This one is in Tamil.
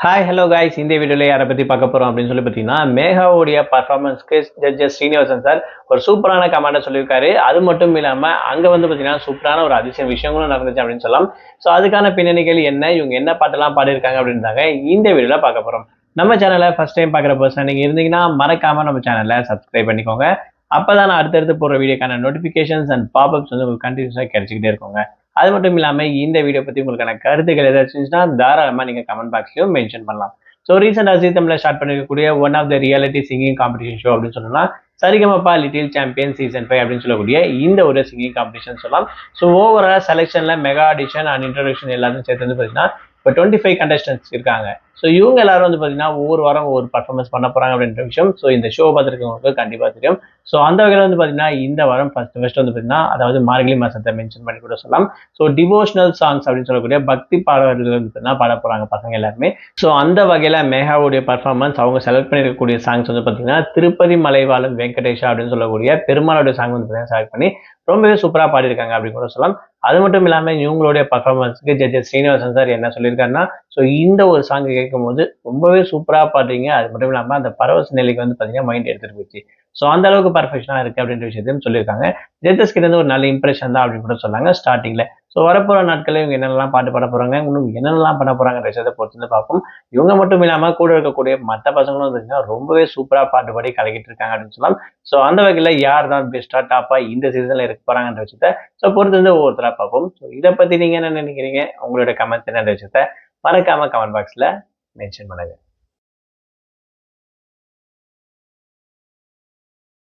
ஹாய் ஹலோ காய்ஸ், இந்த வீடியோல யாரை பத்தி பார்க்க போறோம் அப்படின்னு சொல்லி பார்த்தீங்கன்னா, மேகாவுடைய பர்ஃபார்மன்ஸ்க்கு ஜட்ஜஸ் ஸ்ரீனிவாசன் சார் ஒரு சூப்பரான கமெண்ட்டை சொல்லியிருக்காரு. அது மட்டும் இல்லாம அங்க வந்து பார்த்தீங்கன்னா சூப்பரான ஒரு அதிசய விஷயங்களும் நடந்துச்சு அப்படின்னு சொல்லலாம். ஸோ அதுக்கான பின்னணிகள் என்ன, இவங்க என்ன பாட்டெல்லாம் பாடியிருக்காங்க அப்படின்றாங்க இந்த வீடியோல பார்க்க போறோம். நம்ம சேனலை ஃபர்ஸ்ட் டைம் பார்க்குற பர்சன் நீங்க இருந்தீங்கன்னா மறக்காம நம்ம சேனலை சப்ஸ்கிரைப் பண்ணிக்கோங்க. அப்பதான் நான் அடுத்தடுத்து போற வீடியோக்கான நோட்டிபிகேஷன்ஸ் அண்ட் பாப்அப்ஸ் வந்து உங்களுக்கு கண்டினியூஸா கிடைச்சிக்கிட்டே இருக்குங்க. அது மட்டும் இல்லாம இந்த வீடியோ பத்தி உங்களுக்கான கருத்துக்கள் ஏதாச்சும் இருந்துச்சுன்னா தாராளமா நீங்க கமெண்ட் பாக்ஸ்லயும் மென்ஷன் பண்ணலாம். ஸோ ரீசெண்டா ஜீ தமிழ்ல ஸ்டார்ட் பண்ணிருக்கக்கூடிய one of the reality singing competition show அப்படின்னு சொல்லலாம். சரிகமப்பா லிட்டில் சாம்பியன் சீசன் 5 அப்படின்னு சொல்லக்கூடிய இந்த ஒரு சிங்கிங் காம்படிஷன் சொல்லலாம். ஸோ ஓவரால் செலெக்ஷன்ல மெகா ஆடிஷன் அண்ட் இன்ட்ரோடக்ஷன் எல்லாத்தையும் சேர்த்து வந்து பார்த்தீங்கன்னா இப்போ 25 கண்டஸ்டன்ஸ் இருக்காங்க. ஸோ இவங்க எல்லாரும் வந்து பார்த்தீங்கன்னா ஒவ்வொரு வாரம் ஒவ்வொரு பர்ஃபார்மன்ஸ் பண்ண போறாங்க அப்படின்ற விஷயம் ஸோ இந்த ஷோ பார்த்துருக்கவங்களுக்கு கண்டிப்பா தெரியும். ஸோ அந்த வகையில் வந்து பார்த்தீங்கன்னா இந்த வாரம் ஃபர்ஸ்ட் வந்து பார்த்தீங்கன்னா அதாவது மார்கழி மாசத்தை மென்ஷன் பண்ணி கூட சொல்லலாம். ஸோ டிவோஷனல் சாங்ஸ் அப்படின்னு சொல்லக்கூடிய பக்தி பாடல்கள் வந்து பார்த்தீங்கன்னா பாட போறாங்க பசங்க எல்லாருமே. ஸோ அந்த வகையில் மேகாவுடைய பர்ஃபார்மன்ஸ் அவங்க செலக்ட் பண்ணிருக்கக்கூடிய சாங்ஸ் வந்து பார்த்தீங்கன்னா திருப்பதி மலைவாழும் வெங்கடேஷா அப்படின்னு சொல்லக்கூடிய பெருமாளுடைய சாங் வந்து பார்த்தீங்கன்னா செலக்ட் பண்ணி ரொம்பவே சூப்பராக பாடியிருக்காங்க அப்படின்னு கூட சொல்லலாம். அது மட்டும் இல்லாமல் இவங்களுடைய பர்ஃபார்மன்ஸ்க்கு ஜட்ஜஸ் ஸ்ரீனிவாசன் சார் என்ன சொல்லியிருக்காருன்னா, ஸோ இந்த ஒரு சாங் கேட்கும்போது ரொம்பவே சூப்பராக பாடுறீங்க. அது மட்டும் இல்லாமல் அந்த பரவச நிலைக்கு வந்து பார்த்தீங்கன்னா மைண்ட் எடுத்துட்டு போச்சு. ஸோ அந்த அளவுக்கு பர்ஃபெக்ஷனாக இருக்கு அப்படின்ற விஷயத்தையும் சொல்லியிருக்காங்க. ஜட்ஜஸ் கிட்ட இருந்து ஒரு நல்ல இம்ப்ரெஷன் தான் அப்படின்னு கூட சொன்னாங்க ஸ்டார்டிங்ல. ஸோ வரப்போற நாட்களில் இவங்க என்னென்னலாம் பாட்டு பாட போறாங்க, இன்னும் என்னென்னலாம் பண்ண போறாங்கன்ற விஷயத்தை பொறுத்து வந்து பார்ப்போம். இவங்க மட்டும் இல்லாமல் கூட இருக்கக்கூடிய மற்ற பசங்களும் பார்த்தீங்கன்னா ரொம்பவே சூப்பராக பாட்டு பாடி கலக்கிட்டு இருக்காங்க அப்படின்னு சொல்லலாம். ஸோ அந்த வகையில் யார் தான் பெஸ்டா டாப்பா இந்த சீசன்ல இருக்க போறாங்கன்ற விஷயத்த ஸோ பொறுத்து வந்து ஒவ்வொருத்தரா பார்ப்போம். ஸோ இதை பத்தி நீங்க என்ன நினைக்கிறீங்க? உங்களோட கமெண்ட்ஸ் என்னன்ற விஷயத்த மறக்காம கமெண்ட் பாக்ஸ்ல மென்ஷன் பண்ணுங்க.